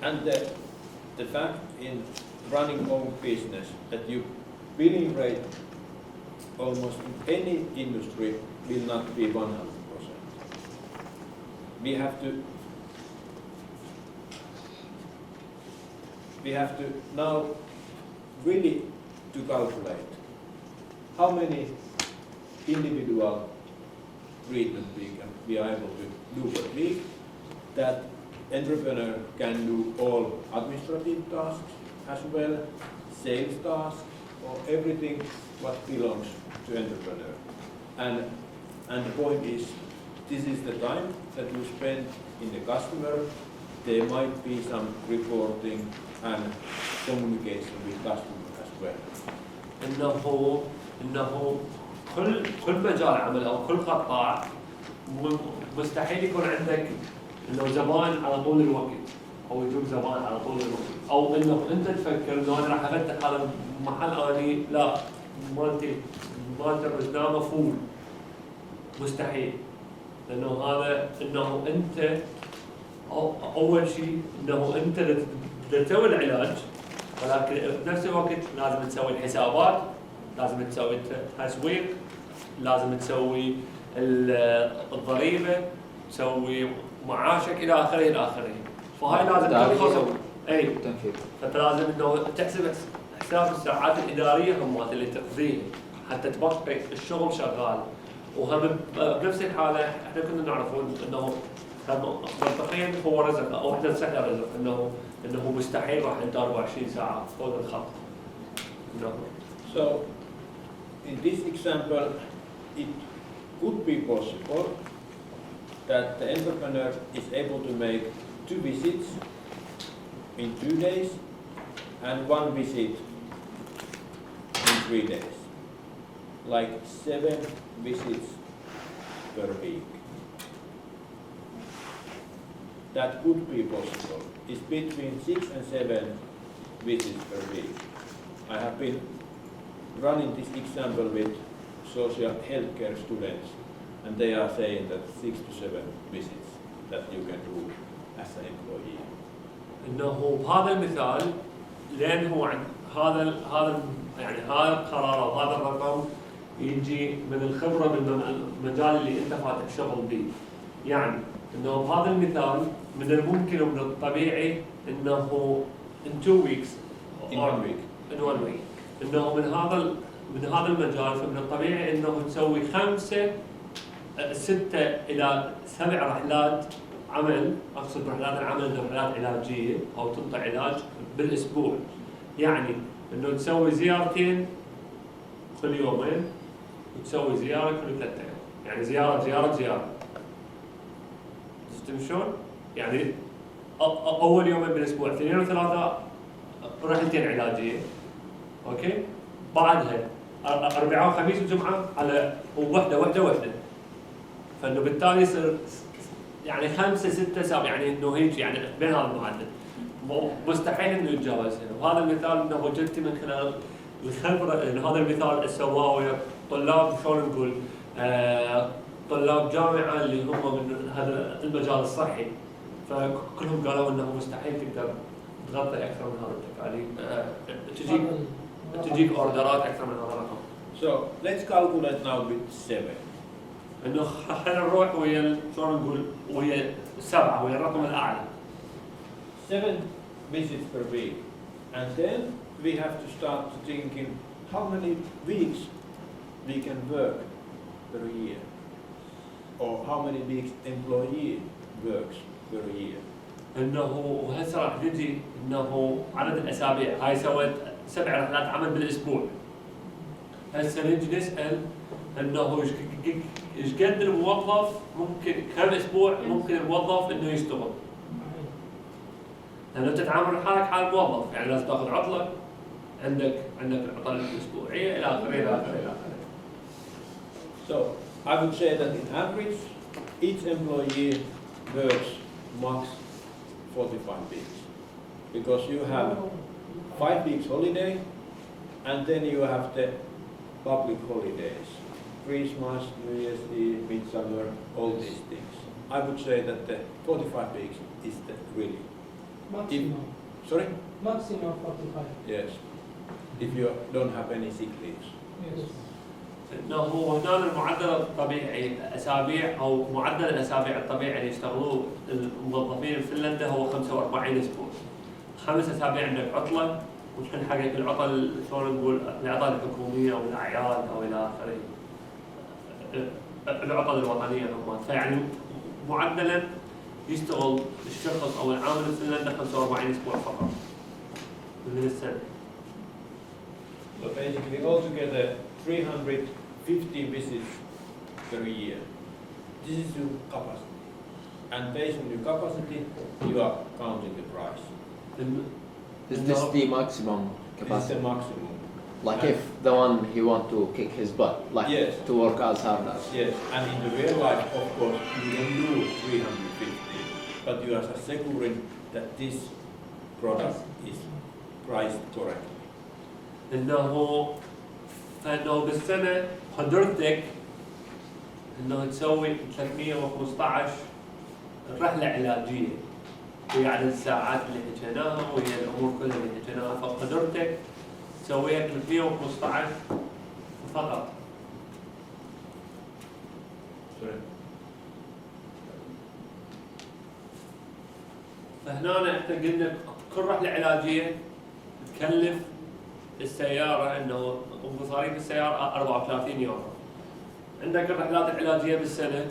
And the fact in running own business that your billing rate almost in any industry will not be 100%. We have to now really to calculate how many individual treatment we are able to do per week, that entrepreneur can do all administrative tasks as well, sales tasks, or everything what belongs to entrepreneur. And the point is, this is the time that you spend in the customer. There might be some reporting and communication with customer as well. انه كل مجال عمل او كل قطاع مستحيل يكون عندك انه زبائن على طول الوقت او يجوك زبائن على طول الوقت، او انه انت تفكر انه انا راح افتح هذا المحل اني لا مالتي الرزنامه فول، مستحيل. لانه هذا انه انت اول شيء انه انت تسوي العلاج، ولكن بنفس الوقت لازم تسوي الحسابات، لازم تسوي التسويق، لازم تسوي الضريبه، تسوي معاشك الى اخره الى اخره. فهاي لازم تدخل اي فانت لازم انه تحسب حساب الساعات الاداريه همات اللي تقضيها حتى تبقي الشغل شغال. وهم بنفس الحاله احنا كنا نعرفون انه منطقيا هو رزق او احنا نسمع رزق انه مستحيل راح انت 24 ساعه فوق الخط. So in this example, it could be possible that the entrepreneur is able to make 2 visits in 2 days and 1 visit in 3 days, like 7 visits per week. That could be possible. It's between 6 and 7 visits per week. I have been running this example with social healthcare students, and they are saying that 6 to 7 visits that you can do as an employee. انه بهذا المثال لان هو هذا يعني هذا القرار او هذا الرقم يجي من الخبره بالمجال اللي انت فاتح شغل به. يعني انه بهذا المثال من الممكن ومن الطبيعي انه in 2 weeks in 1 week in 1 week انه من هذا المجال فمن الطبيعي انه تسوي 6 إلى 7 رحلات عمل، اقصد رحلات العمل رحلات علاجيه او تنطي علاج بالاسبوع. يعني انه تسوي زيارتين كل يومين وتسوي زياره كل 3 أيام، يعني زياره شلون؟ يعني اول يومين بالاسبوع 2 و3 رحلتين علاجيه، اوكي؟ بعدها اربعاء وخميس وجمعه على وحده. فانه بالتالي يصير يعني 5 6 7 يعني انه هيك يعني بين هذا المعدل مستحيل انه يتجاوز هنا. وهذا المثال انه وجدت من خلال الخبره انه هذا المثال سواه ويا طلاب شلون نقول طلاب جامعه اللي هم من هذا المجال الصحي، فكلهم قالوا انه مستحيل تقدر تغطي اكثر من هذا التكاليف، تجيك اوردرات اكثر من هذا الرقم. So let's calculate now with 7. انه خلينا نروح ويا شلون نقول ويا 7 ويا الرقم الاعلى. 7 visits per week, and then we have to start thinking how many weeks we can work per year, or how many weeks employee works per year. انه وهسه راح نجي انه عدد الاسابيع، هاي سويت 7 رحلات عمل بالاسبوع. هسه نجي نسال انه ايش قد الموظف ممكن كم اسبوع ممكن الموظف انه يشتغل. لانه تتعامل حالك حال موظف، يعني لازم تاخذ عطله، عندك العطله الاسبوعيه الى اخره. So I would say that in average each employee works max 45 weeks, because you have 5 weeks holiday and then you have the public holidays, Christmas, New Year's Eve, Midsummer, all these things. I would say that the 45 weeks is the really Maximum. Sorry? Maximum 45. Yes. If you don't have any sick leaves. Yes. انه هو هنا المعدل الطبيعي الاسابيع او معدل الاسابيع الطبيعي اللي يشتغلوه الموظفين في فنلندا هو 45 اسبوع. 5 اسابيع عندك عطله وتحل حقك العطل شلون نقول العطل الحكوميه او الاعياد او الى اخره. العطل الوطنيه هم فيعني معدلا يشتغل الشخص او العامل في فنلندا 45 اسبوع فقط من السنه. So basically altogether 350 visits per year. This is your capacity. And based on your capacity, you are counting the price. Is this the maximum This is capacity? the maximum. Like if the one he want to kick his butt, like Yes. to work as hard as. Yes, and in the real life, of course, you don't do 350, but you are securing that this product is priced correctly. فانه بالسنه قدرتك انه تسوي 315 رحله علاجيه وهي عدد الساعات اللي حكيناها وهي الامور كلها اللي حكيناها فقدرتك تسويها 315 فقط. فهنا احنا قلنا كل رحله علاجيه تكلف السياره انه مصاريف السياره 34 يورو. عندك الرحلات العلاجيه بالسنه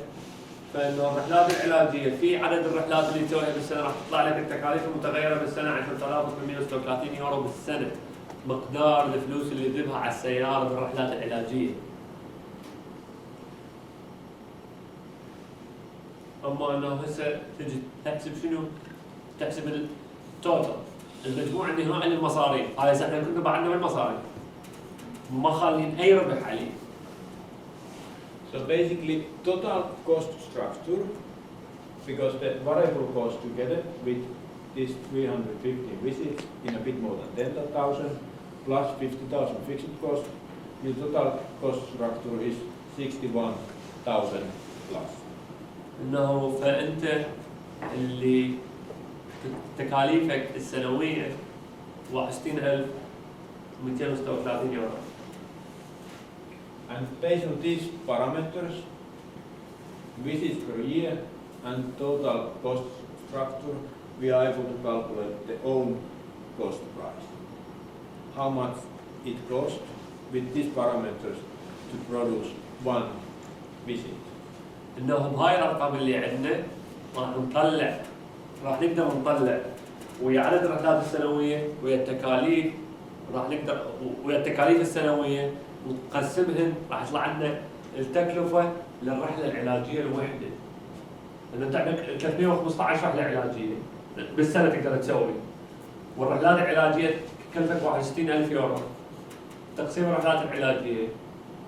فانه الرحلات العلاجيه في عدد الرحلات اللي تسويها بالسنه راح تطلع لك التكاليف المتغيره بالسنه 10836 يورو بالسنه مقدار الفلوس اللي يذبها على السياره بالرحلات العلاجيه. اما انه هسه تجي تحسب شنو؟ تحسب التوتال المجموع النهائي للمصاريف، هذا احنا كنا بعدنا بالمصاريف ما خالين اي ربح عليه. So basically, total cost structure, because the variable cost together with this 350 visits in a bit more than 10,000 plus 50,000 fixed cost, the total cost structure is 61,000 plus. انه فانت اللي تكاليفك السنويه 61236 يورو. And based on these parameters, visits per year and total cost structure, we are able to calculate the own cost price. How much it costs with these parameters to produce one visit. انه بهاي الارقام اللي عندنا راح نقدر نطلع ويا عدد الرحلات السنويه ويا التكاليف ويا التكاليف السنويه ونقسمهن راح يطلع لنا التكلفه للرحله العلاجيه الواحده. لان انت عندك 315 رحله علاجيه بالسنه تقدر تسوي والرحلات العلاجيه تكلفك 61,000 يورو. تقسيم الرحلات العلاجيه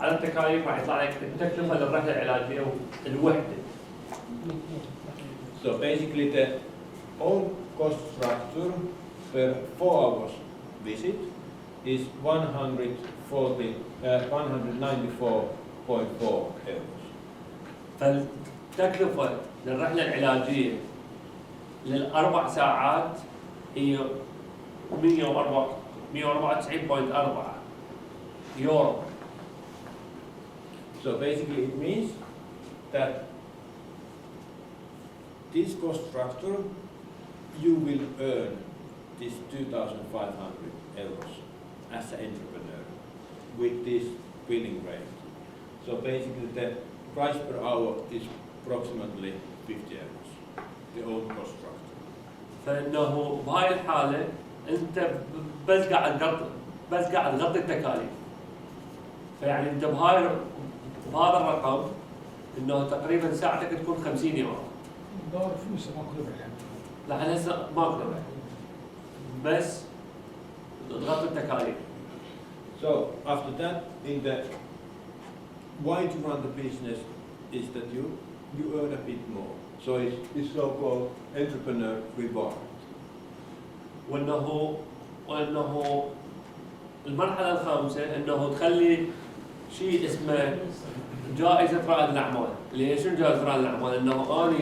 على التكاليف راح يطلع لك التكلفه للرحله العلاجيه الوحده. So basically the own cost structure per 4 hours visit is 194.4 euros. فالتكلفة للرحلة العلاجية للأربع ساعات هي 194.4 يورو. So basically it means that this cost structure you will earn this 2,500 euros as an entrepreneur with this billing rate. So basically the price per hour is approximately 50 euros, the own cost structure. فإنه بهاي الحالة أنت بس قاعد تغطي التكاليف. فيعني أنت بهذا الرقم إنه تقريبا ساعتك تكون 50 يورو. دور فلوسه ماكو ربح يعني. لا هسه ماكو ربح. بس تغطي التكاليف. So after that, in the why to run the business is that you earn a bit more. So it's so-called entrepreneur reward. وانه المرحله الخامسه انه تخلي شيء اسمه جائزه رائد الاعمال. اللي هي شنو جائزه رائد الاعمال؟ انه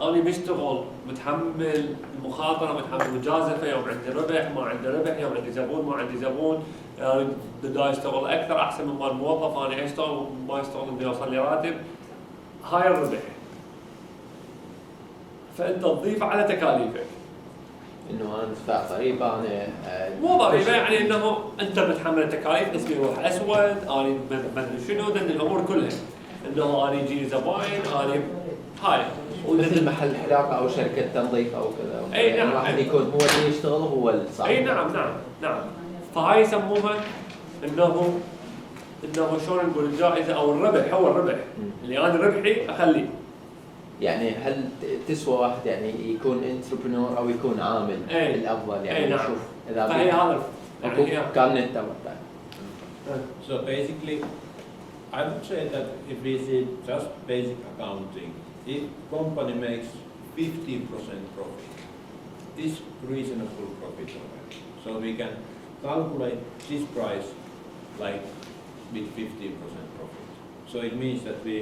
اني بشتغل متحمل المخاطره، متحمل المجازفه، يوم عندي ربح ما عندي ربح، يوم عندي زبون ما عندي زبون، يعني بدي اشتغل اكثر احسن مما الموظف، انا اشتغل ما اشتغل بدي اوصل لي راتب. هاي الربح. فانت تضيف على تكاليفك. انه انا ادفع ضريبه انا مو ضريبه، يعني انه انت متحمل التكاليف، اسمي روح اسود، انا ما ادري شنو، ذن الامور كلها. انه انا يجيني زباين، انا هاي مثل محل حلاقه او شركه تنظيف او كذا. اي نعم. الواحد يكون هو اللي يشتغل هو الصاحب. اي نعم. فهاي يسموها انه شلون نقول الجائزه او الربح، هو الربح اللي انا ربحي اخليه. يعني هل تسوى واحد يعني يكون انتربرنور او يكون عامل الافضل يعني نعم. نشوف اذا فهي هذا يعني كان نتبع. So basically, I would say that if we see just basic accounting, if company makes 15% profit, is reasonable profit already. So we can calculate this price like with 15% profit. So it means that we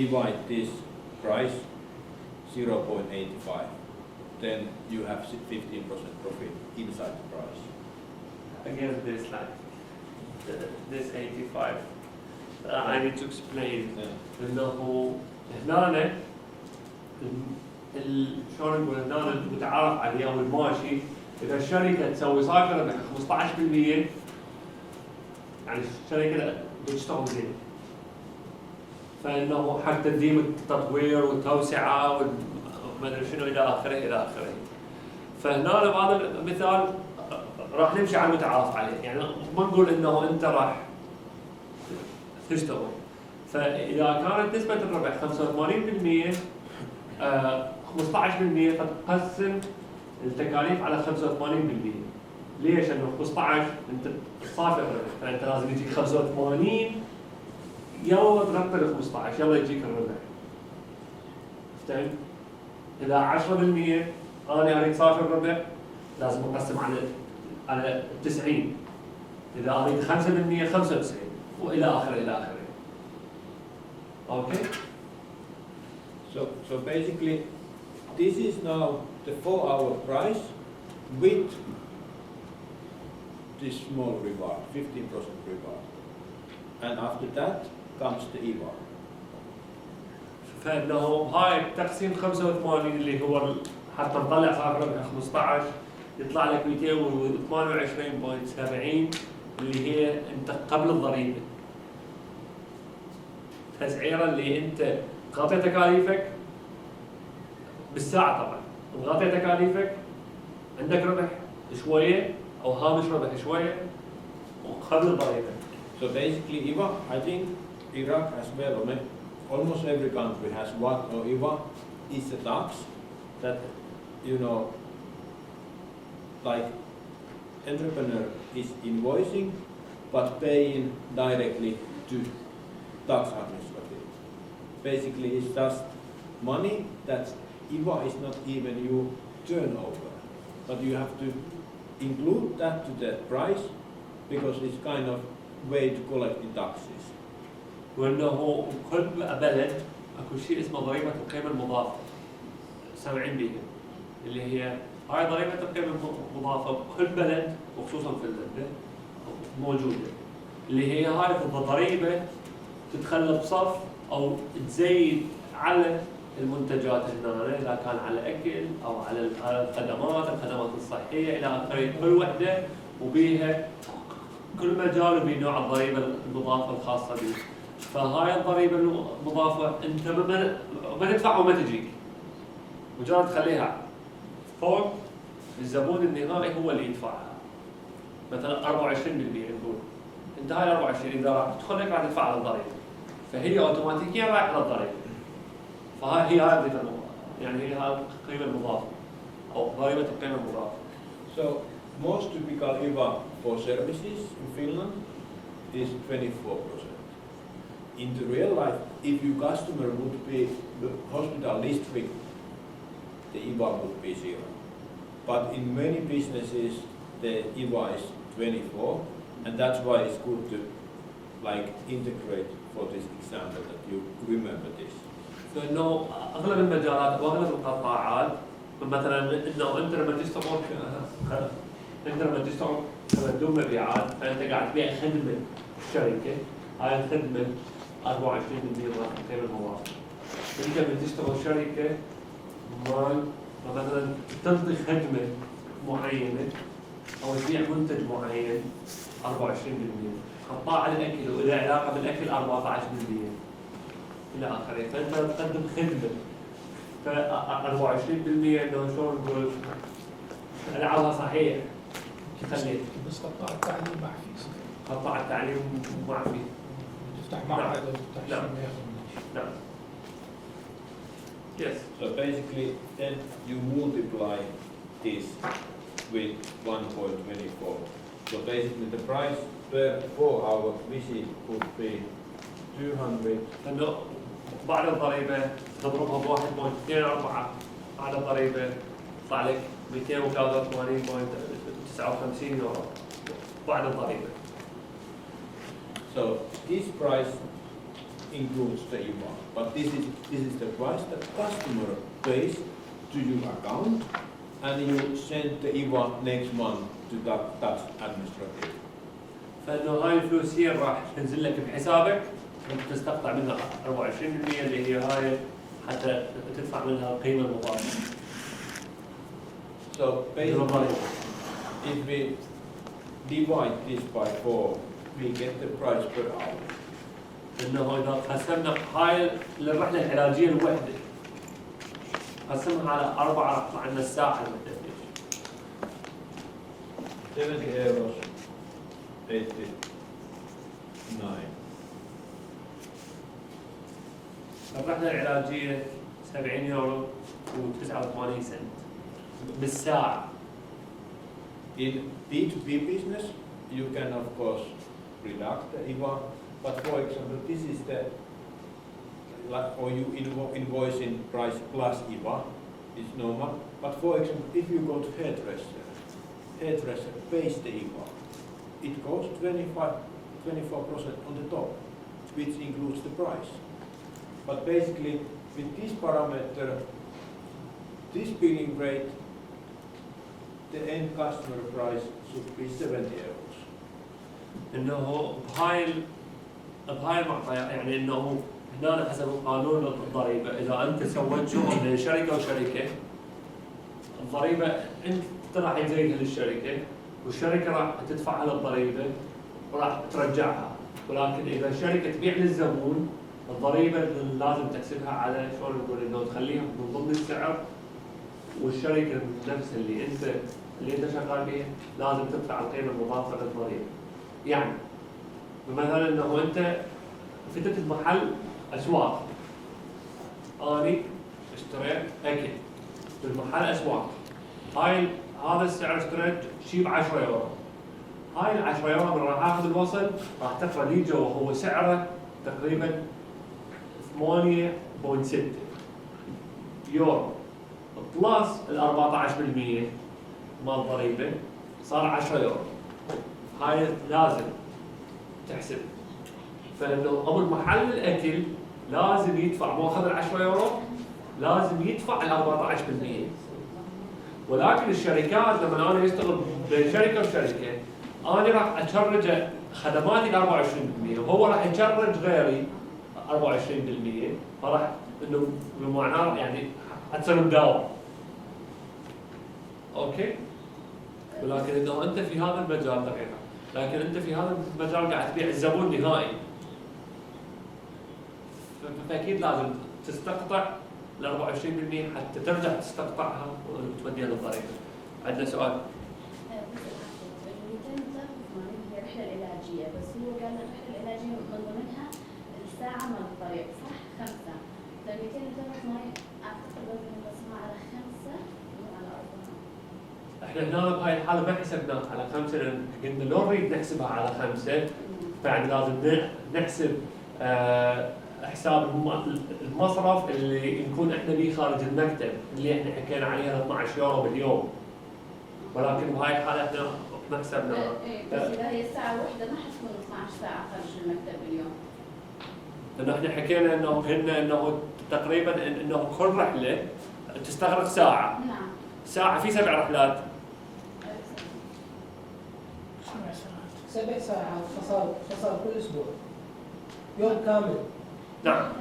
divide this price 0.85. Then you have 15% profit inside the price. Again, this like this 85. I need to explain. انه هنا شلون نقول هنا المتعارف عليه او الماشي، اذا الشركه تسوي صافي ربح 15%، يعني الشركه بتشتغل زين. فانه حق تقديم التطوير والتوسعه وما ادري شنو الى اخره. فهنا بهذا المثال راح نمشي على المتعارف عليه، يعني ما نقول انه انت راح تشتغل. فاذا كانت نسبه الربح 85%، 15% فتقسم التكاليف على 85%. ليش؟ انه 15 انت صافي الربح، فانت لازم يجيك 85 يلا تغطي ال 15 يلا يجيك الربح. فهمت؟ اذا 10% انا اريد صافي الربح لازم اقسم على 90. اذا اريد 5% 95 والى اخره. Okay? So basically, this is now the 4-hour price with this small reward, 15% reward. And after that comes the IVA. فانه هاي تقسيم 85 اللي هو حتى نطلع صافي ربح 15 يطلع لك 228.70 اللي هي انت قبل الضريبه. تسعيره اللي انت غطي تكاليفك بالساعه، طبعا غطي تكاليفك، عندك ربح شويه او هامش ربح شويه وقبل الضريبه. So basically, IVA, I think Iraq as well, or almost every country has what or IVA is a tax that, you know, like entrepreneur is invoicing but paying directly to tax administrator. Basically, it's just money that IVA is not even your turnover, but you have to include that to the price because it's kind of way to collect the taxes. وانه كل بلد اكو شيء اسمه ضريبه القيمه المضافه، سامعين بيها، اللي هي هاي ضريبه القيمه المضافه بكل بلد وخصوصا فنلندا موجوده، اللي هي هاي الضريبه تتخلى بصف او تزيد على المنتجات هنا، اذا كان على الاكل او على الخدمات الصحيه الى اخره، كل وحده وبيها كل مجال وبيه نوع الضريبه المضافه الخاصه به. فهاي الضريبه المضافه انت ما تدفع وما تجيك، مجرد تخليها فوق الزبون النهائي هو اللي يدفعها. مثلا 24% نقول انت هاي 24 اذا راح تدخل لك راح تدفع على الضريبه، فهي اوتوماتيكيا رايح على الضريبه. فهي هاي الضريبه المضافه، يعني هي هاي القيمه المضافه او ضريبه القيمه المضافه. So most typical IVA for services in Finland is 24%. In the real life, if your customer would be the hospital district, the IVA would be 0. But in many businesses, the IVA is 24, and that's why it's good to like integrate for this example that you remember this. فانه اغلب المجالات واغلب القطاعات مثلا انه انت لما تشتغل انت لما تشتغل كمندوب مبيعات فانت قاعد تبيع خدمه الشركه، هاي الخدمه 24% من قيمه الموظف. انت لما تشتغل شركه مال مثلا تنطي خدمه معينه او تبيع منتج معين 24%، قطاع الاكل وله علاقه بالاكل 14% الى اخره، فانت تقدم خدمه ف 24% انه شلون نقول العبها صحيح خليت بس قطاع التعليم ما في صحيح. قطاع التعليم ما في تفتح معهد او تفتح نعم. شيء ما ياخذ نعم. Yes. So basically, then you multiply this with 1.24. So basically, the price per 4-hour visit would be 200. انه بعد الضريبه تضربها ب 1.24 على الضريبه يطلع لك 283.59 يورو بعد الضريبه. So this price includes the IVA, but this is the price that customer pays to your account, and you send the IVA next month to that tax administrator. فانه هاي الفلوس هي راح تنزل لك بحسابك وانت تستقطع منها 24% اللي هي هاي حتى تدفع منها القيمه المضافه. So basically, if we divide this by 4, we get the price per hour. انه اذا قسمنا هاي الرحله العلاجيه الوحده قسمها على 4 راح يطلع لنا الساعه المدتش 70 euros, 89. الرحله العلاجيه 70 يورو و89 سنت بالساعه. In B2B business, you can of course reduct the IVA, but for example, this is the, or you invoice in price plus IVA, is normal. But for example, if you go to hairdresser pays the IVA. It goes 24% on the top, which includes the price. But basically, with this parameter, this billing rate, the end customer price should be 70 euros. انه بهاي المعطيات يعني انه هنا حسب قانون الضريبه اذا انت سويت شغل بين شركه وشركه الضريبه انت راح تزيدها للشركه والشركه راح تدفع على الضريبه وراح ترجعها، ولكن اذا الشركه تبيع للزبون الضريبه لازم تحسبها على شلون نقول انه تخليها من ضمن السعر، والشركه نفسها اللي انت شغال بيها لازم تدفع القيمه المضافه للضريبه. يعني مثلا انه انت فتت محل اسواق، اني اشتريت اكل بالمحل اسواق، هذا السعر اشتريت شيء ب 10 يورو، هاي ال 10 يورو من راح اخذ الوصل راح تقرا لي جوا وهو سعره تقريبا 8.6 يورو بلس ال 14% مال الضريبه صار 10 يورو. هاي لازم تحسب، فانه ابو المحل الاكل لازم يدفع مو اخذ ال 10 يورو لازم يدفع ال 14%، ولكن الشركات لما انا اشتغل بين شركه وشركه انا راح اشرج خدماتي ال 24% وهو راح يشرج غيري 24%، فراح انه بمعنى يعني حتصير مداوم. اوكي؟ ولكن انه انت في هذا المجال دقيقه، لكن انت في هذا المجال قاعد تبيع الزبون نهائي، فاكيد لازم تستقطع ال 24% حتى ترجع تستقطعها وتوديها للضريبه. عندنا سؤال؟ هي رحله علاجيه، بس هو قال الرحله العلاجيه من ضمنها الساعه مال الطريق صح 5، ف 283 اعتقد لازم نقسمها على 5 مو على 4. احنا هنا بهاي الحاله ما حسبناها على 5 لان قلنا لو نريد نحسبها على 5 فيعني لازم نحسب حساب المصرف اللي نكون احنا بيه خارج المكتب اللي احنا حكينا عليها 12 يورو باليوم، ولكن بهاي الحاله احنا ما حسبناها. بس اذا هي الساعه واحده ما حتكون 12 ساعه خارج المكتب باليوم. لانه احنا حكينا انه قلنا انه تقريبا انه كل رحله تستغرق ساعه. نعم. ساعة في 7 رحلات. 7 ساعات فصال كل اسبوع يوم كامل. نعم.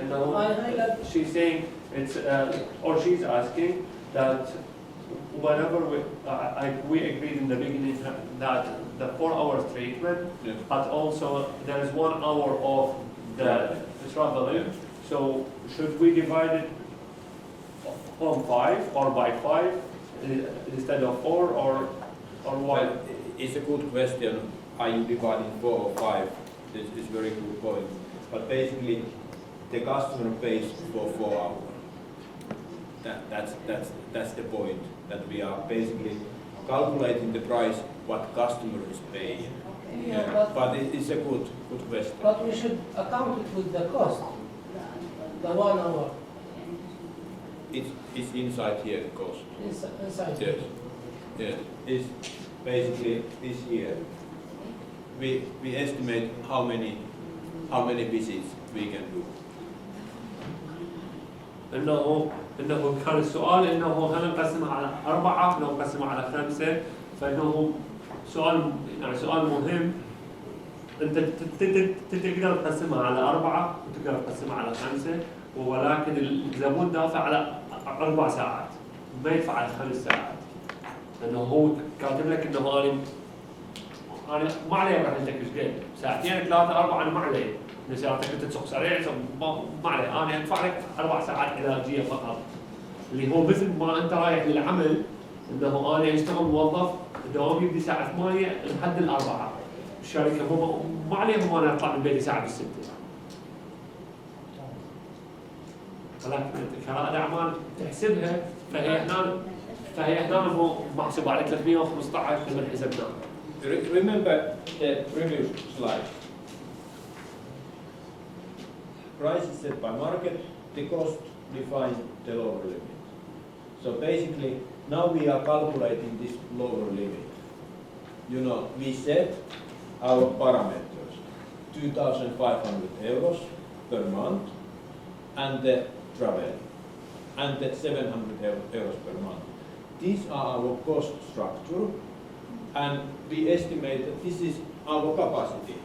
إنه she's saying it's or she's asking that whenever we agreed in the beginning that the 4 hours treatment, Yeah. but also there is 1 hour of the traveling. So should we divide it on 5 or by 5 instead of 4 or what? Well, it's a good question. Are you dividing 4 or 5? This is very good point. But basically, the customer pays for 4 hours. That's the point. That we are basically calculating the price what customer is paying. Yeah, But it's a good question. but we should account it with the cost, the 1 hour It's inside here the cost. inside. Yes. Yes. It's basically this year. We estimate how many visits we can do. انه كان السؤال انه هل نقسمها على 4 لو نقسمها على 5 فانه سؤال مهم. انت تقدر تقسمها على 4 وتقدر تقسمها على 5 ولكن الزبون دافع على 4 ساعات ما يدفع على 5 ساعات لانه هو كاتب لك انه انا ما علي رحلتك ايش قد 2 3 4 انا ما علي إذا سيارتك أنت تسوق سريع ما عليه أنا أدفع لك 4 ساعات علاجية فقط اللي هو مثل ما أنت رايح للعمل إنه أنا أشتغل موظف الدوام يبدي الساعة 8 لحد 4 الشركة هم ما عليهم أنا أطلع من بيتي ساعة بال6 ولكن أنت كرائد أعمال تحسبها فهي هنا مو محسوبة على 315 لما حسبناها. Remember the previous slide. Price is set by market, the cost defines the lower limit. So basically, now we are calculating this lower limit. You know, we set our parameters, 2,500 euros per month, and the travel, and the 700 euros per month. These are our cost structure, and we estimate that this is our capacity.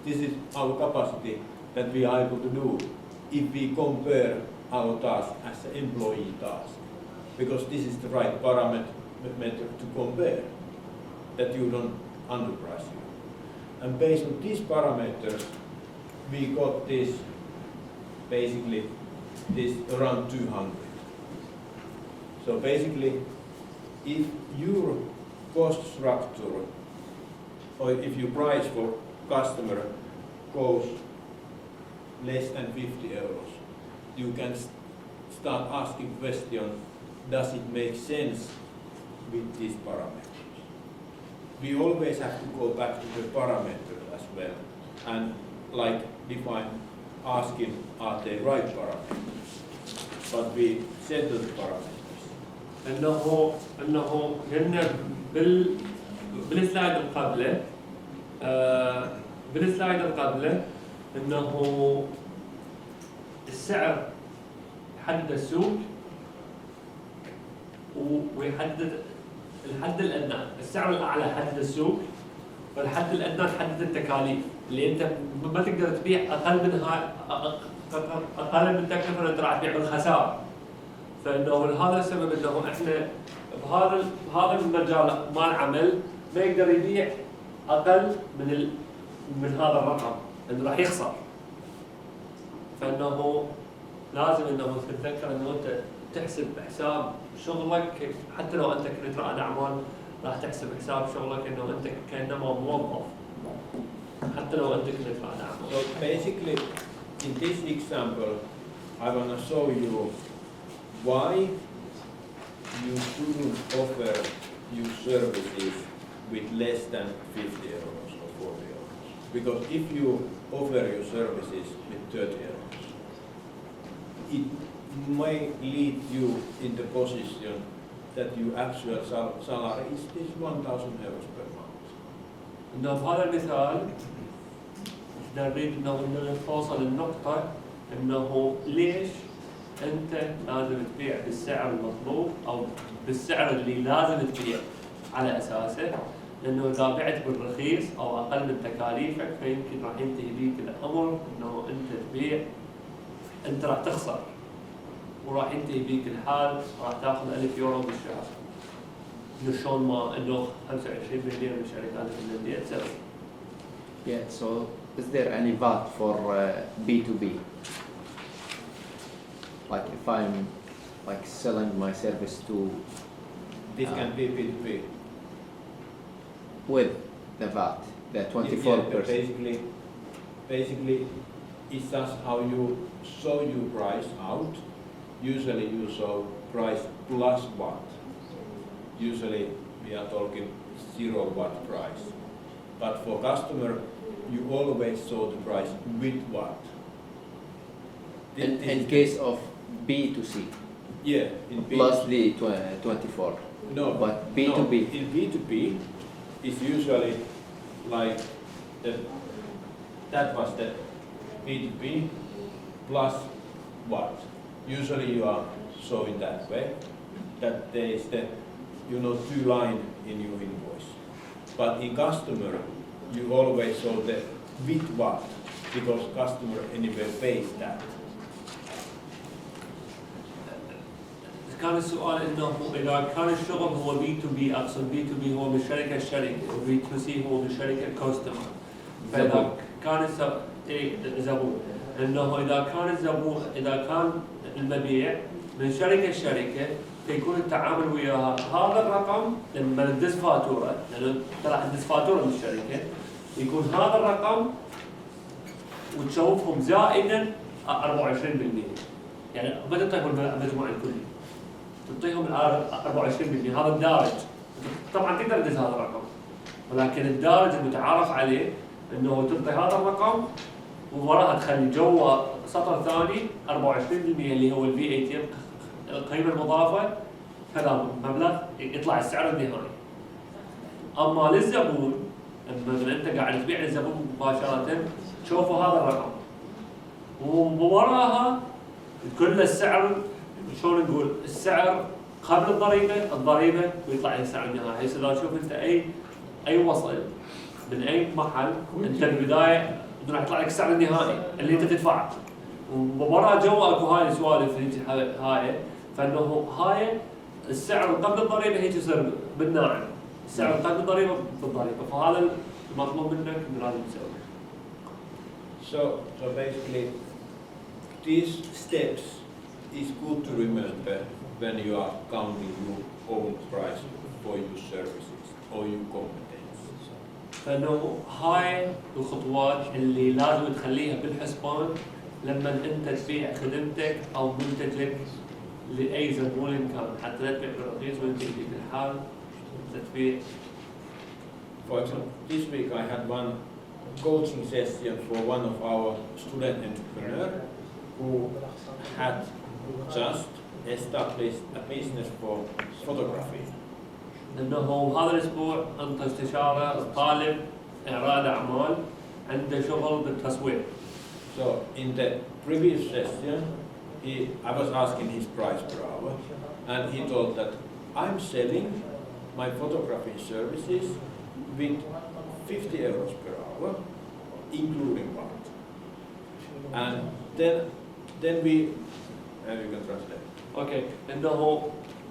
This is our capacity that we are able to do if we compare our task as an employee task. Because this is the right parameter to compare, that you don't underprice you. And based on these parameters, we got this, basically, this around 200. So basically, if your cost structure, or if your price for customer goes less than 50 euros, you can start asking question, does it make sense with these parameters? We always have to go back to the parameters as well, and like define, asking, are they right parameters? But we set those parameters. انه هن بالسلايد القبله انه السعر يحدد السوق ويحدد الحد الادنى، السعر الاعلى يحدد السوق والحد الادنى يحدد التكاليف اللي انت ما تقدر تبيع اقل من التكلفه انت راح تبيع بالخساره. فانه لهذا السبب انه احنا بهذا المجال مال عمل ما يقدر يبيع اقل من هذا الرقم لانه راح يخسر. فانه لازم انه تتذكر انه انت تحسب حساب شغلك حتى لو انت كنت رائد اعمال راح تحسب حساب شغلك انه انت كانما موظف حتى لو انت كنت رائد اعمال. So basically, in this example, I want to show you why you shouldn't offer your services with less than 50 euros or 40 euros. Because if you offer your services with 30 euros, it may lead you in the position that your actual salary is 1,000 euros per month. انه بهذا المثال نريد انه نوصل النقطة انه ليش انت لازم تبيع بالسعر المطلوب او بالسعر اللي لازم تبيع على اساسه، لانه اذا بعت بالرخيص او اقل من تكاليفك فيمكن راح ينتهي بيك الامر انه انت تبيع، انت راح تخسر وراح ينتهي بيك الحال راح تاخذ 1000 يورو بالشهر. انه شلون ما انه 25% من الشركات الفنلنديه تسوي. Yeah, so is there any VAT for B2B? Like if I'm like selling my service to This can be B2B. with the VAT, the 24%. Basically, it's just how you show your price out. Usually you show price plus VAT. Usually we are talking 0 VAT price. But for customer, you always show the price with VAT. In case of B2C, Yeah, in plus the 24. No, but B2B. No, in B2B, it's usually like that was the B2B plus what? Usually you are showing that way, that there is the, two line in your invoice. But in customer, you always show the with what, because customer anyway pays that. كان السؤال انه اذا كان الشغل هو بي تو بي، اقصد بي تو بي هو من شركه لشركه وبي تو سي هو من شركه كاستمر. فاذا كان زبون انه اذا كان المبيع من شركه لشركه فيكون التعامل وياها هذا الرقم لما ندز فاتوره، لانه طلع ندز فاتوره من الشركه يكون هذا الرقم وتشوفهم زائدا 24%. يعني ما تعطيهم المجموع الكلي، تعطيهم 24%. هذا الدارج طبعا تقدر تدز هذا الرقم، ولكن الدارج المتعارف عليه انه تعطي هذا الرقم ووراها تخلي جوا سطر ثاني 24% اللي هو الفي اي تي، القيمه المضافه، هذا مبلغ يطلع السعر النهائي. اما للزبون لما انت قاعد تبيع للزبون مباشره تشوفوا هذا الرقم ووراها كل السعر، شلون نقول، السعر قبل الضريبه ويطلع لك السعر النهائي. هسه اذا تشوف انت اي وصل من اي محل، انت بالبدايه راح يطلع لك السعر النهائي اللي انت تدفعه، وورا جوا اكو هاي السوالف اللي هاي، فانه هاي السعر قبل الضريبه هيك يصير بالناعم، السعر قبل الضريبه بالضريبه، فهذا المطلوب منك انه لازم تسويه. So basically, these steps is good to remember when you are counting your own price for your services or your competence. فانه هاي الخطوات اللي لازم تخليها بالحسبان لما انت تبيع خدمتك او منتجك لاي زبون كان، حتى لا تبيع بالرخيص وانت في الحال تبيع. For example, this week I had one coaching session for one of our student entrepreneurs who had just established a business for photography. انه هذا الاسبوع انطى استشاره طالب اعراض اعمال عنده شغل بالتصوير. So in the previous session, I was asking his price per hour, and he told that I'm selling my photography services with 50 euros per hour, including VAT. And then we, you can translate. اوكي، انه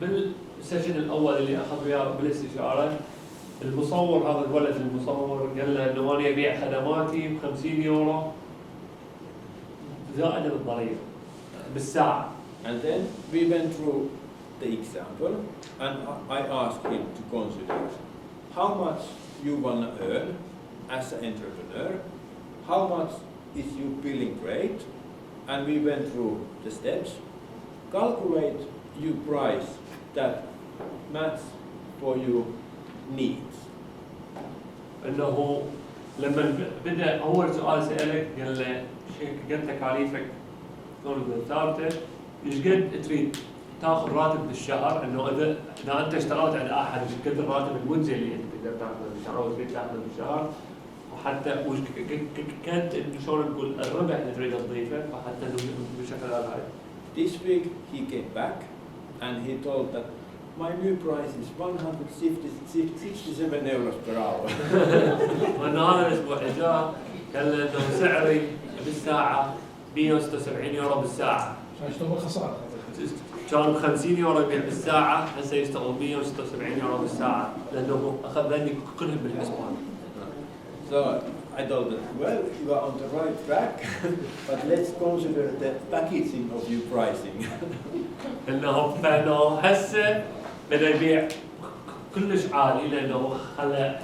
بالسيشن الاول اللي اخذ وياه بالاستشاره المصور، هذا الولد المصور قال له انه انا ابيع خدماتي ب 50 يورو زائد الضريبه بالساعه. And then we went through the example, and I asked him to consider how much you want to earn as an entrepreneur, how much is your billing rate, and we went through the steps. Calculate your price that match for your needs. انه لما بدا اول سؤال سالك قال له قد تكاليفك شلون ثابته، ايش قد تريد تاخذ راتب بالشهر، انه اذا انت اشتغلت عند احد ايش قد الراتب المجزي اللي انت تقدر تاخذه بالشهر او تريد تاخذه بالشهر، وحتى وش كنت شلون نقول الربح اللي تريد تضيفه، فحتى انه بالشكل هذا This week he came back and he told that my new price is 167 euros per hour. والنهار الاسبوع اجا قال له انه سعري بالساعه 176 يورو بالساعه. عشان يشتغل خساره. كان 50 يورو يبيع بالساعه، هسه يشتغل 176 يورو بالساعه لانه اخذ ذني كلهم بالحسبان. So I told them, well, you are on the right track, but let's consider the packaging of your pricing. فانه هسه بدا يبيع كلش عالي لانه خلى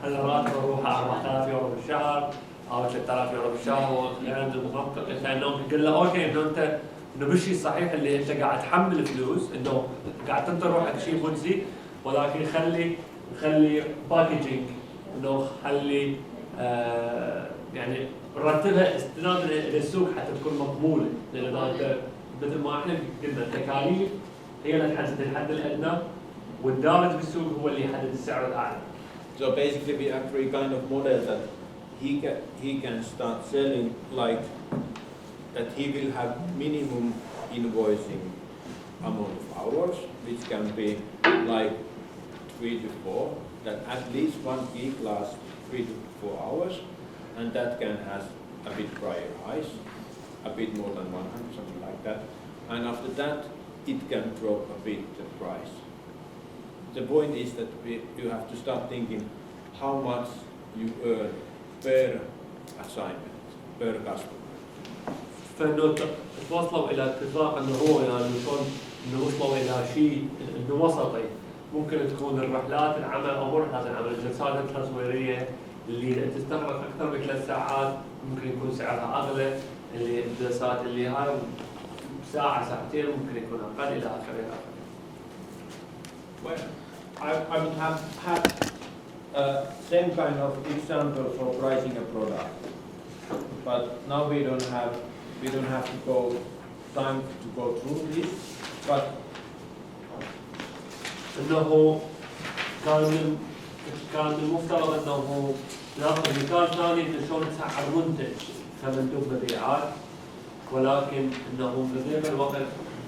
راتبه يروح 4000 يورو بالشهر او 3000 يورو بالشهر وعنده مخطط لانه قال له اوكي انه انت انه بالشيء الصحيح اللي انت قاعد تحمل فلوس انه قاعد تنطر روحك شيء مجزي ولكن خلي باكجينج انه خلي يعني رتبها استنادا للسوق حتى تكون مقبوله لان انت مثل ما احنا قلنا التكاليف هي اللي تحدد الحد الادنى والدارج بالسوق هو اللي يحدد السعر الاعلى. So basically we agree kind of model that he can start selling like that he will have minimum invoicing amount of hours, which can be like 3 to 4, that at least 1 week lasts 3 to 4 hours, and that can have a bit prior highs, a bit more than 100, something like that, and after that it can drop a bit the price. The point is that you have to start thinking how much you earn per assignment, per customer. فانه توصلوا الى اتفاق انه هو يعني شلون انه وصلوا الى شيء انه وسطي، ممكن تكون الرحلات العمل او مو رحلات العمل، الجلسات التصويريه اللي تستغرق اكثر من 3 ساعات ممكن يكون سعرها اغلى، اللي الجلسات اللي هاي ساعه ساعتين ممكن يكون اقل الى اخره الى اخره. Well, I would have had same kind of example for pricing a product, but now we don't have to go time to go through this. But انه كان المفترض انه ناخذ مثال ثاني انه شلون تسعر منتج كمندوب مبيعات، ولكن انه بذاك الوقت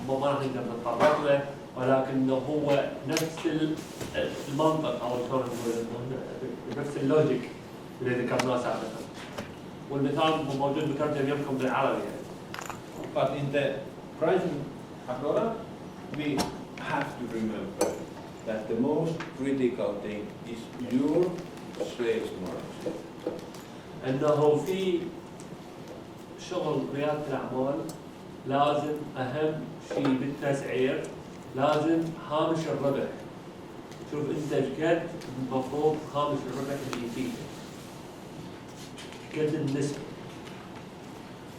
ما راح نقدر نتطرق له، ولكن هو نفس المنطق او شلون نقول نفس اللوجيك اللي ذكرناه سابقا، والمثال موجود مترجم يمكن بالعربي يعني. But in the pricing a product, we have to remember that the most critical thing is your sales margin. انه في شغل رياده الاعمال لازم اهم شيء بالتسعير لازم هامش الربح. شوف انت قد المفروض هامش الربح اللي يفيدك قد النسبه.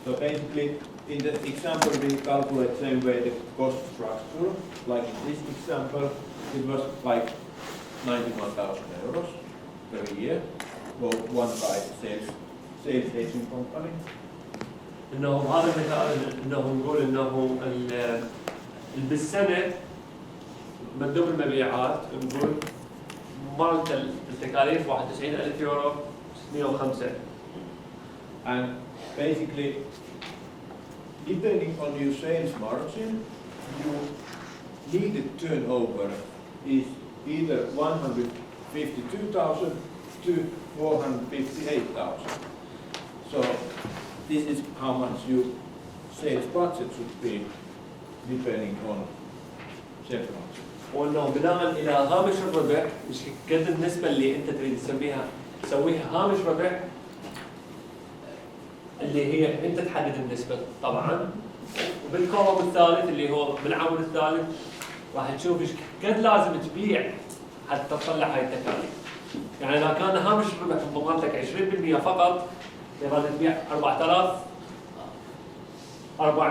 So basically, in the example, we calculate same way the cost structure. Like in this example, it was like 91,000 euros per year for one guy sales agent company. انه هذا المثال انه نقول انه بالسنه مندوب المبيعات نقول مالت التكاليف 91,000 يورو 605. And basically, depending on your sales margin, your needed turnover is either 152,000 to 458,000. So this is how much your sales budget should be depending on sales margin. وانه بناء الى هامش الربح مش قد النسبه اللي انت تريد تسويها هامش ربح اللي هي انت تحدد النسبه طبعا. وبالكولوم الثالث اللي هو بالعمود الثالث راح تشوف ايش قد لازم تبيع حتى تطلع هاي التكاليف. يعني اذا كان هامش الربح مالتك 20% فقط، اذا تبيع 4,400